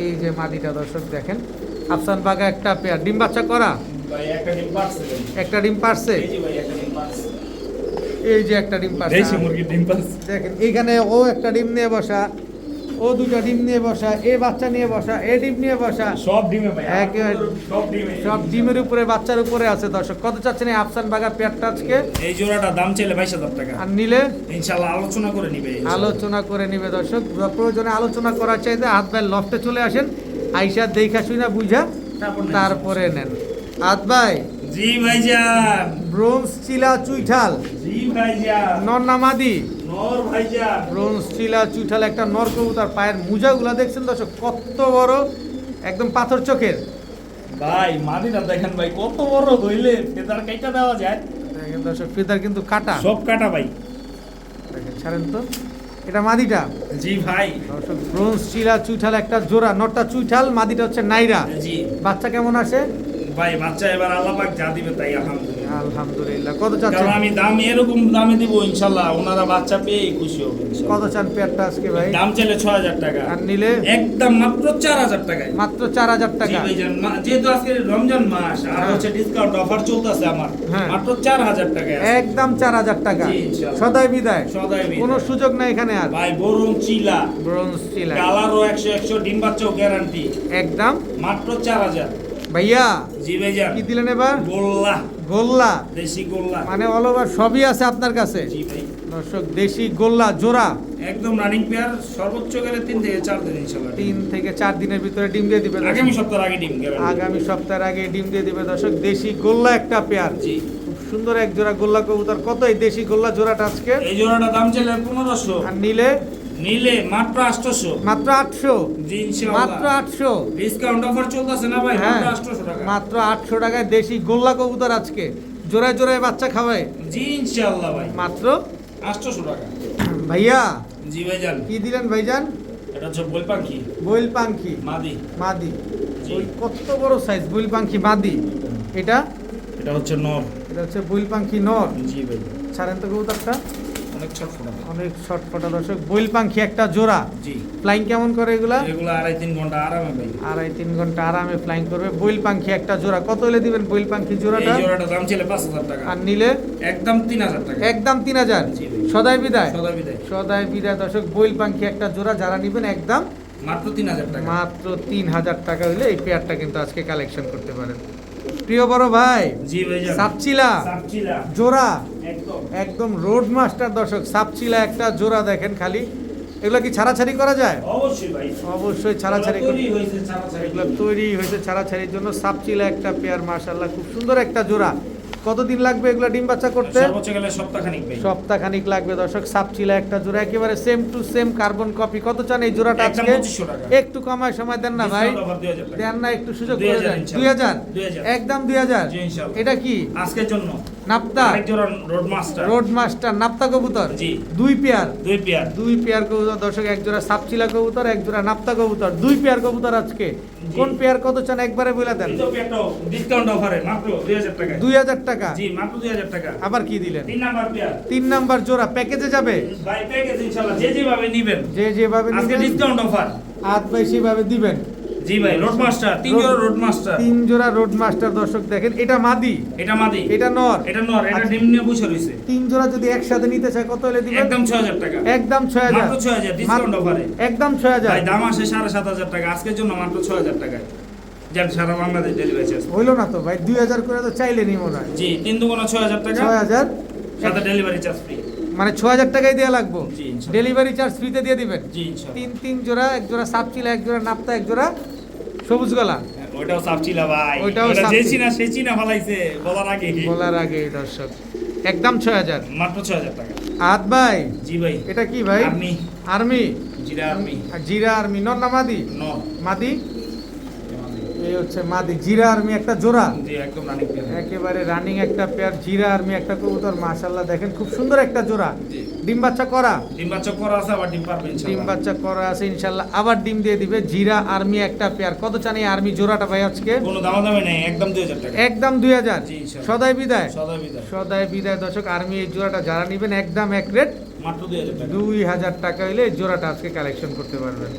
এই যে মাদিটা দর্শক দেখেন, আফসান বাগা একটা পেয়ার, ডিম বাচ্চা করা? ভাই একটা ডিম পারছে। একটা ডিম পারছে, এই যে ভাই একটা ডিম পারছে। এই যে একটা ডিম পারছে। দেশি মুরগির ডিম পারছে। দেখেন এখানে ও একটা ডিম নিয়ে বসা, ও দুটা ডিম নিয়ে বসা, এ বাচ্চা নিয়ে বসা, এ ডিম নিয়ে বসা, সব ডিমে ভাই, একেবারে সব ডিমে। সব ডিমের উপরে বাচ্চার উপরে আছে। দর্শক কত চাচ্ছেন এই আফসান বাগার পেয়ারটা আজকে? এই জোড়াটা দাম চাইলে 22,000 টাকা। আর নিলে ইনশাআল্লাহ আলোচনা করে নিবে। আলোচনা করে নিবে। দর্শক প্রয়োজনে আলোচনা করার চাইতে হাত ভাই লফটে চলে আসেন, আইসা দেখা শুনা বুঝা তারপরে নেন। হাত ভাই জি ভাইজান, ব্রোঞ্জ চিলা চুইঠাল জি ভাইজান, নর নামাদি, নর ভাইজান। ব্রোঞ্জ চিলা চুইঠাল একটা নর কবুতর। পায়ের মুজাগুলা দেখছেন দর্শক কত বড়, একদম পাথর চোখের। ভাই মাদিটা দেখেন ভাই কত বড় হইলে ফেদার কাইটা দেওয়া যায়। দেখেন দর্শক ফিদার কিন্তু কাটা, সব কাটা ভাই। দেখেন ছাড়েন তো, এটা মাদিটা। জি ভাই, দর্শক ব্রোঞ্জ চিলা চুইঠাল একটা জোড়া, নরটা চুইঠাল, মাদিটা হচ্ছে নাইরা। জি বাচ্চা কেমন আসে? ভাই বাচ্চা এবার আল্লাহ পাক যা দিবে তাই আলহামদুলিল্লাহ। আলহামদুলিল্লাহ। কত চাচ্ছেন? কারণ আমি দাম এরকম দামে দিব ইনশাআল্লাহ, ওনারা বাচ্চা পেয়ে খুশি হবে ইনশাআল্লাহ। কত চান পেয়ারটা আজকে ভাই? দাম চাইলে 6,000 টাকা, আর নিলে একদম মাত্র 4,000 টাকায়। মাত্র 4,000 জি টাকা। ভাইজান, যেহেতু আজকে রমজান মাস আর হ্যাঁ। হচ্ছে ডিসকাউন্ট অফার চলতেছে আমার, হ্যাঁ। মাত্র 4,000 টাকায়। একদম 4,000 টাকা। জি, ইনশাআল্লাহ। সদাই বিদায়, সদাই বিদায়। কোনো সুযোগ নাই এখানে আর। ভাই বরুণ চিলা, ব্রোঞ্জ চিলা কালারও 100 ডিম বাচ্চাও গ্যারান্টি, একদম। মাত্র 4,000। ভাইয়া জি ভাইজান, কি দিলেন এবার? গোল্লা, গোল্লা, দেশি গোল্লা। মানে অল ওভার সবই আছে আপনার কাছে। জি ভাই, দর্শক দেশি গোল্লা জোড়া একদম রানিং পেয়ার, সর্বোচ্চ গেলে 3 থেকে 4 দিন ইনশাআল্লাহ। 3 থেকে 4 দিনের ভিতরে ডিম দিয়ে দিবে দর্শক। আগামী সপ্তাহের আগে ডিম গ্যারান্টি। আগামী সপ্তাহের আগে ডিম দিয়ে দিবে দর্শক। দেশি গোল্লা একটা পেয়ার, জি, খুব সুন্দর এক জোড়া গোল্লা কবুতর। কত এই দেশি গোল্লা জোড়াটা আজকে? এই জোড়াটা দাম চাইলে 1500, আর নিলে নিলে মাত্র 800। মাত্র 800, জি ইনশাআল্লাহ, মাত্র 800। ডিসকাউন্ট অফার চলতেছে না ভাই, হ্যাঁ, মাত্র 800 টাকা। মাত্র 800 টাকায় দেশি গোল্লা কবুতর আজকে জোড়ায় জোড়ায় বাচ্চা খাওয়ায় জি ইনশাআল্লাহ ভাই, মাত্র 800 টাকা। ভাইয়া জি ভাইজান, কি দিলেন ভাইজান? এটা হচ্ছে বই পাখি বইল পাখি মাদি। মাদি। জি। ওই কত বড় সাইজ বইল পাখি মাদি। এটা এটা হচ্ছে নর। এটা হচ্ছে বইল পাখি নর। জি ভাই, ছাড়েন তো কবুতরটা, অনেক ছটফটা। অনেক শর্টফটা দর্শক। বইল পাখি একটা জোড়া, জি, ফ্লাইং কেমন করে এগুলা? এগুলো 2.5-3 ঘন্টা আরামে ভাই। 2.5-3 ঘন্টা আরামে ফ্লাইং করবে। বইল পাখি একটা জোড়া কত হলে দিবেন বইল পাখি এই জোড়াটা? জোড়াটা দাম ছিল 5,000 টাকা, আর নিলে একদম 3,000 টাকা। একদম 3000। জি ভাই, সদাই বিদায়, সদা বিদায়, সদাই বিদায় দর্শক। বইল পাখি একটা জোড়া যারা নিবেন একদম মাত্র 3,000 টাকা। মাত্র 3000 টাকা হলে এই পেয়ারটা কিন্তু আজকে কালেকশন করতে পারেন। প্রিয় বড় ভাই, জি ভাইজান, সাপচিলা সাপচিলা জোড়া, একদম। একদম রোড মাস্টার দর্শক। সাপচিলা একটা জোড়া দেখেন খালি। এগুলো কি ছাড়াছাড়ি করা যায়? অবশ্যই ভাই, অবশ্যই ছাড়াছাড়ি তৈরি হয়েছে ছাড়াছাড়ি। এগুলো তৈরি হয়েছে ছাড়াছাড়ির জন্য। সাপচিলা একটা পেয়ার মাশাআল্লাহ খুব সুন্দর একটা জোড়া। কতদিন লাগবে এগুলো ডিম বাচ্চা করতে? সর্বোচ্চ গেলে সপ্তাহখানিক ভাই। সপ্তাহখানিক লাগবে দর্শক। সাপচিলা একটা জোড়া একেবারে same to same carbon copy. কত চান এই জোড়াটা একদম আজকে? 2500 টাকা। একটু কমায় সময় দেন না ভাই, ডিসকাউন্ট অফার 2,000 টাকা। দেন না একটু সুযোগ 2000 করে দেন। ইনশাআল্লাহ। 2000 2000 একদম 2000। জি, ইনশাআল্লাহ। এটা কি আজকের জন্য নাপ্তা? আরেক জোড়া রোড মাস্টার। রোড মাস্টার নাপ্তা কবুতর। জি। 2 পেয়ার, 2 পেয়ার। 2 পেয়ার কবুতর দর্শক। এক জোড়া সাপচিলা কবুতর, এক জোড়া নাপ্তা কবুতর। 2 পেয়ার কবুতর আজকে। জি। কোন পেয়ার কত চান একবারে বলে দেন? এই তো পেয়ারটাও ডিসকাউন্ট অফারে মাত্র 2,000 টাকা। 2000 টাকা। জি, মাত্র 2,000 টাকা। আবার কি দিলেন? 3 নাম্বার পেয়ার। 3 নাম্বার জোড়া প্যাকেজে যাবে। ভাই প্যাকেজ ইনশাআল্লাহ যে যেভাবে নেবেন, যে যেভাবে আজকে নিবেন ডিসকাউন্ট অফার। হাত বাই সেভাবে দিবেন। জি ভাই, রোড মাস্টার, 3 জোড়া রোড মাস্টার। 3 জোড়া রোড মাস্টার দর্শক দেখেন, এটা মাদি, এটা মাদি, এটা নর, এটা নর, এটা ডিম নিয়ে বসে রইছে। 3 জোড়া যদি একসাথে নিতে চায় কত হলে দিবেন? একদম 6000 টাকা। একদম 6000, মাত্র 6000 ডিসকাউন্ট অফারে। একদম 6000 ভাই দাম আসে 7500 টাকা, আজকের জন্য মাত্র 6000 টাকা। যান সারা বাংলাদেশ ডেলিভারি চার্জ। হইলো না তো ভাই, 2000 করে তো চাইলে নিব না। জি, 3 দুগুণ 6000 টাকা, 6000 সাথে ডেলিভারি চার্জ ফ্রি। মানে 6000 টাকাই দেয়া লাগবে, জি, ইনশাআল্লাহ। ডেলিভারি চার্জ ফ্রিতে দিয়ে দিবেন। জি ইনশাআল্লাহ। 3 জোড়া, এক জোড়া সাপচিলা, এক জোড়া নাপ্তা, এক জোড়া সবুজ গলা। ওটাও সাপচিলা ভাই, ওইটাও ওটা সাপচিলা। যে চিনা সে চিনা ফলাইছে বলার আগে। বলার আগে দর্শক একদম 6000। মাত্র 6000 টাকা। আদ ভাই, জি ভাই, এটা কি ভাই? আর্মি, আর্মি, জিরা আর্মি, জিরা আর্মি, নর না মাদি? নো মাদি, এই হচ্ছে মাদি। জিরা আর্মি একটা জোড়া, জি একদম রানিং পেয়ার। একেবারে রানিং একটা পেয়ার। জিরা আর্মি একটা কবুতর, মাশাআল্লাহ দেখেন খুব সুন্দর একটা জোড়া। জি, ডিম বাচ্চা করা, ডিম বাচ্চা করা আছে, আবার ডিম পারবে ডিম ইনশাআল্লাহ। বাচ্চা করা আছে ইনশাল্লাহ, আবার ডিম দিয়ে দিবে। জিরা আর্মি একটা পেয়ার, কত চান এই আর্মি জোড়াটা ভাই আজকে? কোনো দামাদামি নেই, একদম 2000 টাকা। একদম 2000। জি, ইনশাআল্লাহ। সদাই বিদায়, সদা বিদায়। সদাই বিদায় দর্শক। আর্মি এই জোড়াটা যারা নেবেন একদম এক রেট মাত্র 2000 টাকা। 2000 টাকা হইলে এই জোড়াটা আজকে কালেকশন করতে পারবেন।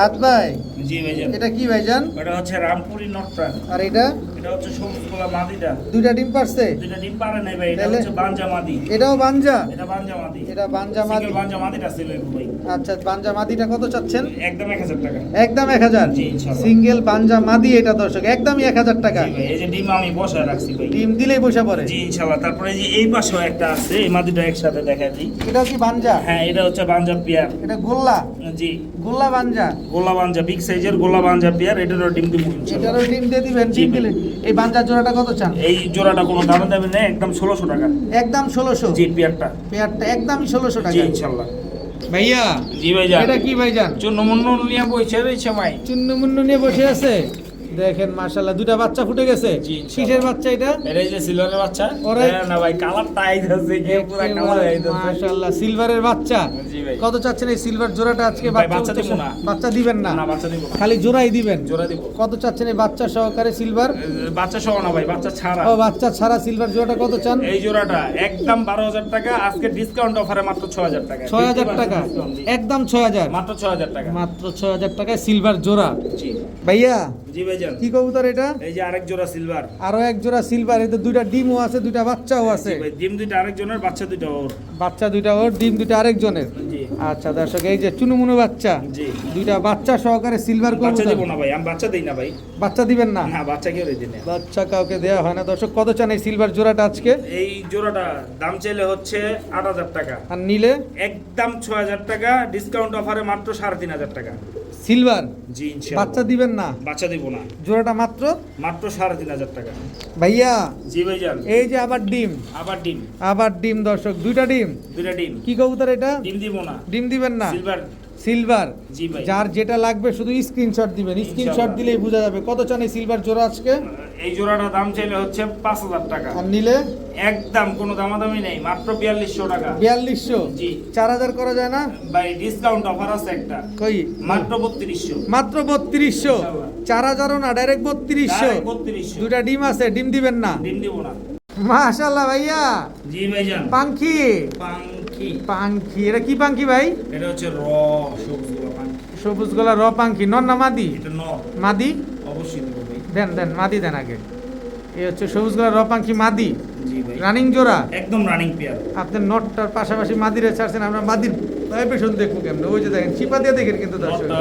আদ ভাই, জি ভাইজান, এটা কি ভাইজান? এটা হচ্ছে রামপুরি নটরান। আর এটা এটা হচ্ছে সবুজ গোলা মাদিটা। দুইটা ডিম পারছে? যেটা ডিম পারে নাই ভাই, এটা তাহলে? হচ্ছে বানজা মাদি। এটাও বানজা? এটা বানজা মাদি। এটা বানজা মাদি। সিঙ্গেল বানজা মাদিটা ছিল ভাই। আচ্ছা, বানজা মাদিটা কত চাচ্ছেন? একদম 1000 টাকা। একদম 1000। জি, ইনশাআল্লাহ। সিঙ্গেল বানজা মাদি এটা দর্শক একদমই 1000 টাকা। জি ভাই, এই যে ডিম আমি বসায় রাখছি ভাই। ডিম দিলেই বসে পড়ে। জি ইনশাআল্লাহ। তারপরে এই যে এই পাশেও একটা আছে, এই মাদিটা একসাথে দেখা দিই। এটাও কি বানজা? হ্যাঁ, এটা হচ্ছে বানজা পেয়ার। এটা গোল্লা, জি, গোল্লা বানজা। গোলা বানজা, বিগ সাইজের গোলা বানজা পেয়ার। এটারও ডিম দিব ইনশাআল্লাহ। এটারও ডিম দিয়ে দিবেন? জি ডিম ভাই। দিলে এই বানজার জোড়াটা কত চান? এই জোড়াটা কোনো দামে দামে নেই, একদম 1600 টাকা। একদম 1600। জি, পেয়ারটা। পেয়ারটা একদমই 1600 জি টাকা। ইনশাআল্লাহ। ভাইয়া, জি ভাইজান, এটা কি ভাইজান? চূর্ণ মুন্ন নিয়ে বইছে রয়েছে ভাই। চুন্ন মুন্ন নিয়ে বসে আছে। দেখেন মাশাআল্লাহ, দুটা বাচ্চা ফুটে গেছে। জি, ইনশাআল্লাহ। কিসের বাচ্চা এটা? এটা এই যে সিলভারের বাচ্চা। ওরাই- না ভাই, কালারটা আইতাছে কি পুরো কালার আইতাছে। মাশাআল্লাহ, সিলভারের বাচ্চা। জি ভাই। কত চাচ্ছেন এই সিলভার জোড়াটা আজকে? ভাই, বাচ্চা দিব না। বাচ্চা দিবেন না? না, বাচ্চা দিব না। খালি জোড়াই দিবেন? জোড়া দিব। কত চাচ্ছেন এই বাচ্চা সহকারে সিলভার? বাচ্চা সহ না ভাই, বাচ্চা ছাড়া। ও বাচ্চা ছাড়া সিলভার জোড়াটা কত চান? এই জোড়াটা একদম 12000 টাকা, আজকে ডিসকাউন্ট অফারে মাত্র 6000 টাকা। 6000 টাকা, 50% discount। একদম 6000। মাত্র 6000 টাকা। মাত্র 6000 টাকায় সিলভার জোড়া। জি, ভাইয়া, জি ভাইজান। কি কবুতর এটা? এই যে আরেক জোড়া সিলভার। আরো এক জোড়া সিলভার। এতে দুইটা ডিমও আছে, দুইটা বাচ্চাও আছে। জি ভাই, ডিম দুইটা আরেকজনের, বাচ্চা দুইটা ওর। বাচ্চা দুইটা ওর, ডিম দুইটা আরেকজনের। জি, আচ্ছা দর্শক, এই যে চুনুমুনু বাচ্চা, জি। দুইটা বাচ্চা সহকারে সিলভার বাচ্চা কবুতর। দিব না ভাই, আমি বাচ্চা দেই না ভাই। বাচ্চা দিবেন না? না, বাচ্চা কেউ দিই না। বাচ্চা কাউকে দেয়া হয় না দর্শক। কত চান এই সিলভার জোড়াটা আজকে? এই জোড়াটা দাম চাইলে হচ্ছে 8000 টাকা, আর নিলে? একদম 6000 টাকা, ডিসকাউন্ট অফারে মাত্র 3500 টাকা। সিলভার জি ইনশাআল্লাহ। বাচ্চা দিবেন না? বাচ্চা দিব না, জোড়াটা মাত্র মাত্র 3500 টাকা। ভাইয়া, জি ভাইজান। এই যে আবার ডিম, আবার ডিম, আবার ডিম দর্শক, দুইটা ডিম। দুইটা ডিম। কি কবুতর এটা? ডিম দিব না, ডিম দিবেন না? সিলভার। সিলভার। জি ভাই। যার যেটা লাগবে শুধু স্ক্রিনশট দিবেন, স্ক্রিনশট ইনশাআল্লাহ। দিলেই বোঝা যাবে। কত চান এই সিলভার জোড়া আজকে? এই জোড়াটা দাম চাইলে হচ্ছে 5000 টাকা, আর নিলে? একদম কোনো দামাদামি নেই, মাত্র 4200 টাকা। 4200। জি 4000 করা যায় না? ভাই, ডিসকাউন্ট অফার আছে একটা, কই? মাত্র 3200। মাত্র 3200। ইনশাআল্লাহ। 4000ও না, ডাইরেক্ট 3200। 3200। দুটা ডিম আছে, ডিম দিবেন না? ডিম দিব না। মাশাআল্লাহ ভাইয়া, জি ভাইজান। পাঙ্খি। পাঙ্কি, পাঙ্খি, এটা কি পাঙ্খি ভাই? এটা হচ্ছে সবুজ গোলা পাঙ্কি। সবুজ গলা র পাঙ্খি, নর না মাদি? এটা মাদি। অবশ্যই দিব ভাই। দেন দেন, মাদি দেন আগে। এই হচ্ছে সবুজ গলা র পাঙ্খি মাদি, জি ভাই, রানিং জোড়া। একদম রানিং পেয়ার। আপনি নটটার পাশাপাশি মাদিরে ছাড়ছেন, আমরা মাদির ভাইব্রেশন দেখবো কেমনে? ওই যে দেখেন, চিপা দিয়ে দেখেন কিন্তু দর্শক। নটটা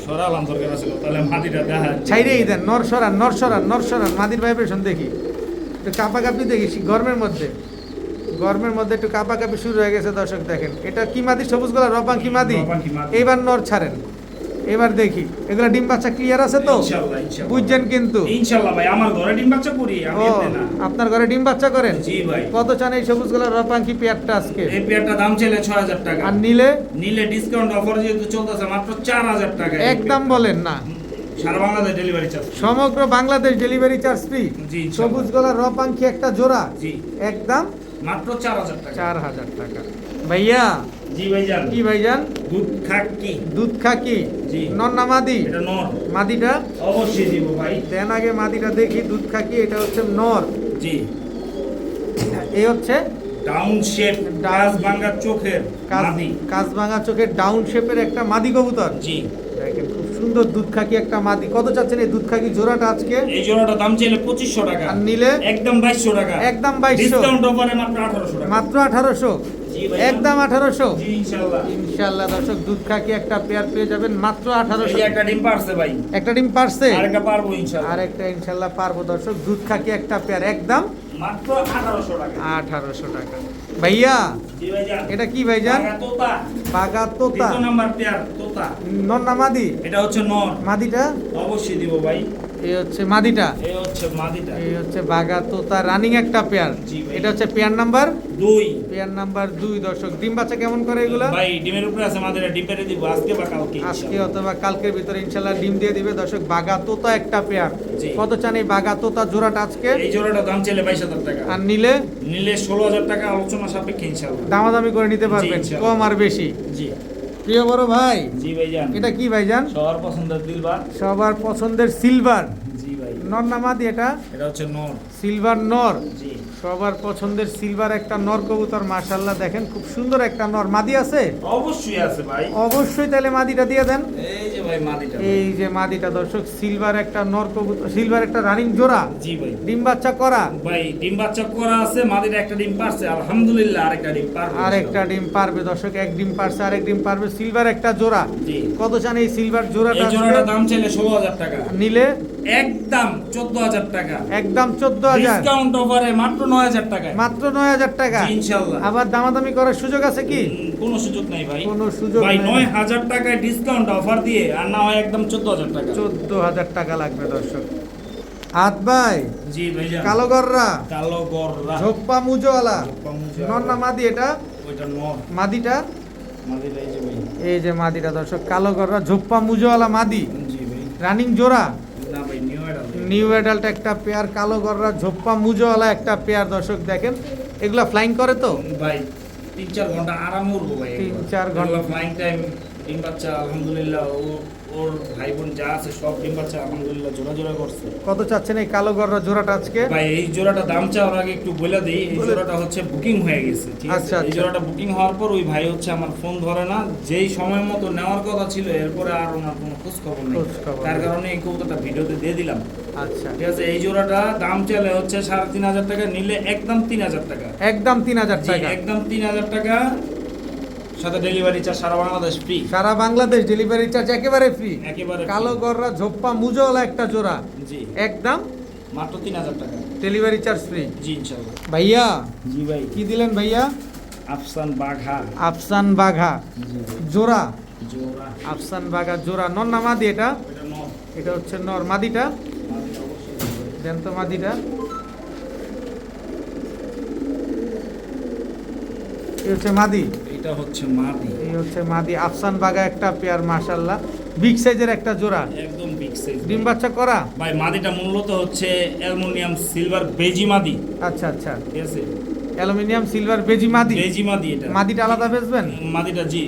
সরালাম দরকার আছে, তাহলে মাটিটা দেখা ছাইরেই দেন, নর সরান, নর সরান, নর সরান, মাদির ভাইব্রেশন দেখি। একটু কাঁপাকাঁপি দেখি গরমের মধ্যে। গরমের মধ্যে একটু কাঁপাকাঁপি শুরু হয়ে গেছে দর্শক। দেখেন, এটা কি মাদি? সবুজ গলা রপাঙ্কি মাদি। রপাঙ্কি মাদি। এইবার নর ছাড়েন, এবার দেখি। এগুলা ডিম বাচ্চা ক্লিয়ার আছে তো? ইনশাআল্লাহ, ইনশাআল্লাহ। বুঝছেন কিন্তু? ইনশাআল্লাহ ভাই, আমার ঘরে ডিম বাচ্চা করি আমি, ও, এমনি না। আপনার ঘরে ডিম বাচ্চা করেন? জি ভাই। কত চান এই সবুজ গলা রপাঙ্কি পেয়ারটা আজকে? এই পেয়ারটা দাম চাইলে 6000 টাকা, আর নিলে? নিলে ডিসকাউন্ট অফার যেহেতু চলতেছে মাত্র 4000 টাকা। একদম বলেন না? সারা বাংলাদেশ ডেলিভারি চার্জ। সমগ্র বাংলাদেশ ডেলিভারি চার্জ ফ্রি। জি ইনশাআল্লাহ। সবুজ গলা রপাঙ্কি একটা জোড়া, জি, একদম মাত্র 4000 টাকা। 4000 টাকা। ভাইয়া, জি ভাইজান। কি ভাইজান? দুধ খাকি। দুধ খাকি, জি। নর না মাদি? এটা নর। মাদিটা অবশ্যই দিব ভাই। দেন আগে, মাদিটা দেখি। দুধ খাকি, এটা হচ্ছে নর। জি, এই হচ্ছে ডাউন শেপ, কাজ ভাঙা চোখের মাদি। কাজভাঙা চোখের ডাউন শেপের একটা মাদি কবুতর। জি, দেখেন খুব সুন্দর দুধ খাকি একটা মাদি। কত চাচ্ছেন এই দুধ খাকি জোড়াটা আজকে? এই জোড়াটা দাম চাইলে 2500 টাকা, আর নিলে একদম 2200 টাকা, একদম 2200, ডিসকাউন্ট অফারে মাত্র 1800 টাকা, মাত্র 1800, জি ভাই, একদম 1800। জি ইনশাআল্লাহ। ইনশাআল্লাহ দর্শক দুধ খাকি একটা পেয়ার পেয়ে যাবেন মাত্র এই 1800। একটা ডিম পারছে ভাই, একটা ডিম পারছে, আরেকটা পারবো ইনশাআল্লাহ, আরেকটা ইনশাআল্লাহ পারবো দর্শক। দুধ খাকি একটা পেয়ার একদম মাত্র 1800 টাকা। 1800 টাকা। ভাইয়া জি ভাইজান, এটা কি ভাইজান? বাঘা তোতা, বাঘা তোতা, দ্বিতীয় নাম্বার পেয়ার তোতা। নর না মাদি? এটা হচ্ছে নর, মাদিটা? অবশ্যই দিব ভাই। এই হচ্ছে মাদিটা, এই হচ্ছে মাদিটা, এই হচ্ছে বাঘা তোতা রানিং একটা পেয়ার। জি ভাই। এটা হচ্ছে পেয়ার নাম্বার 2 পেয়ার নাম্বার 2 দর্শক। ডিম বাচ্চা কেমন করে এগুলা? ভাই ডিমের উপরে আছে, মাদিটা ডিম পেরে দিব আজকে বা কালকে আজকে ইনশাআল্লাহ। অথবা কালকের ভিতরে ইনশাআল্লাহ ডিম দিয়ে দিবে দর্শক। বাঘা তোতা একটা পেয়ার। জি। কত চান এই বাঘা তোতা জোড়াটা আজকে? এই জোড়াটা দাম চাইলে 22000 টাকা, আর নিলে নিলে 16000 টাকা, আলোচনা সাপেক্ষে ইনশাআল্লাহ। দামাদামি করে নিতে পারবেন, জি, ইনশাআল্লাহ। কম আর বেশি। জি প্রিয় বড় ভাই, জি ভাইজান, এটা কি ভাইজান? সবার পছন্দের দিলবার। সবার পছন্দের সিলভার জি ভাই, নর না মাদি? এটা এটা হচ্ছে নর। সিলভার নর, জি সবার পছন্দের সিলভার একটা নর কবুতর। মাশাআল্লাহ দেখেন খুব সুন্দর একটা নর। মাদি আছে? অবশ্যই আছে ভাই। অবশ্যই, তাহলে মাদিটা দিয়ে দেন। এই যে ভাই মাদিটা, এই যে মাদিটা দর্শক, সিলভার একটা নর কবুতর, সিলভার একটা রানিং জোড়া, জি ভাই। ডিম বাচ্চা করা। ভাই ডিম বাচ্চা করা আছে, মাদিটা একটা ডিম পারছে আলহামদুলিল্লাহ, আরেকটা ডিম পারবে আর একটা ডিম পারবে দর্শক, এক ডিম পারছে, আরেক ডিম পারবে। সিলভার একটা জোড়া। জি। কত চান এই সিলভার জোড়াটা এই জোড়াটার আজকে? দাম চাইলে 16000 টাকা, নিলে একদম 14000 টাকা, একদম 14000, ডিসকাউন্ট অফারে মাত্র 9000 টাকা, মাত্র 9000 টাকা। জি, ইনশাআল্লাহ। আবার দামাদামি করার সুযোগ আছে কি? কোনো সুযোগ নাই ভাই, কোনো সুযোগ ভাই নাই। 9000 টাকায় ডিসকাউন্ট অফার দিয়ে, আর না হয় একদম 14000 টাকা। 14000 টাকা লাগবে দর্শক। হাত ভাই জি ভাইজান, কালো গররা, কালো গররা, ঝোপ্পা মুজোয়ালা, ঝোপ্পা মুজা। নর না মাদি? এটা ওইটা নর, মাদিটা? মাদিটা এই যে ভাই। এই যে মাদিটা দর্শক, কালো গররা ঝোপ্পা মুজোয়ালা মাদি, জি ভাই, রানিং জোড়া, না ভাই নিউ অ্যাডাল। নিউ অ্যাডাল্ট একটা পেয়ার, কালো গররা ঝোপ্পা মুজোয়ালা একটা পেয়ার দর্শক। দেখেন এগুলা ফ্লাইং করে তো? ভাই 3-4 ঘন্টা আরাম করবো ভাই, 3-4 ঘন্টা। Flying time. ডিম বাচ্চা আলহামদুলিল্লাহ, ওর ভাই বোন যা আছে সব ডিম বাচ্চা আলহামদুলিল্লাহ জোড়া জোড়া করছে। কত চাচ্ছেন এই কালো গররা জোড়াটা আজকে? ভাই এই জোড়াটা দাম চাওয়ার আগে একটু বলে দিই, এই বলে- জোড়াটা হচ্ছে বুকিং হয়ে গেছে, ঠিক আছে? আচ্ছা, এই আচ্ছা। জোড়াটা বুকিং হওয়ার পর ওই ভাই হচ্ছে আমার ফোন ধরে না, যেই সময় মতো নেওয়ার কথা ছিল এরপরে আর ওনার কোনো খোঁজ খবর নেই, খোঁজ খবর তার নেই। কারণে এই কবুতরটা ভিডিওতে দিয়ে দিলাম, আচ্ছা, ঠিক আছে? এই জোড়াটা দাম চাইলে হচ্ছে 3500 টাকা, নিলে একদম 3000 টাকা, একদম 3000 জি, টাকা। একদম 3000 টাকা, সাথে ডেলিভারি চার্জ সারা বাংলাদেশ ফ্রি, সারা বাংলাদেশ ডেলিভারি চার্জ একেবারে ফ্রি। একেবারে free। কালো গররা ঝোপ্পা মুজোয়ালা একটা জোড়া, জি একদম মাত্র 3000 টাকা, ডেলিভারি চার্জ ফ্রি। জি ইনশাআল্লাহ। ভাইয়া জি ভাই, কি দিলেন ভাইয়া? আফসান বাঘা, আফসান বাঘা জি ভাই, জোড়া, জোড়া, আফসান বাঘা জোড়া। নর না মাদি? এটা এটা নর, এটা হচ্ছে নর। মাদিটা মাদিটা অবশ্যই দিবে। দেন তো মাদিটা। এই হচ্ছে মাদি, এটা হচ্ছে মাদি, এই হচ্ছে মাদি। আফসান বাঘা একটা পেয়ার, মাশাআল্লাহ বিগ সাইজের একটা জোড়া। একদম বিগ সাইজ। ডিম বাচ্চা করা? ভাই মাদিটা মূলত হচ্ছে অ্যালুমিনিয়াম সিলভার বেজি মাদি, আচ্ছা আচ্ছা, ঠিক আছে? অ্যালুমিনিয়াম সিলভার বেজি মাদি। বেজি মাদি এটা। মাদিটা আলাদা বেচবেন? মাদিটা জি,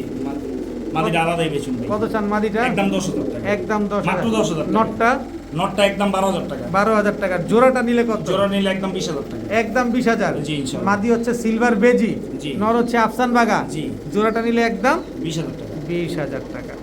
মাদিটা আলাদাই বেচুন ভাই। কত চান মাদিটা? একদম 10000 টাকা, একদম মাত্র 10,000। 10,000 টাকা। নটটা নটটা একদম 12000 টাকা, 12,000 টাকা। জোড়াটা নিলে কত? জোড়া নিলে একদম 20000 টাকা, একদম 20,000। জি, ইনশাআল্লাহ। মাদি হচ্ছে সিলভার বেজি, জি। নর হচ্ছে আফসান বাঘা। জি। জোড়াটা নিলে একদম 20000 টাকা। 20,000 টাকা।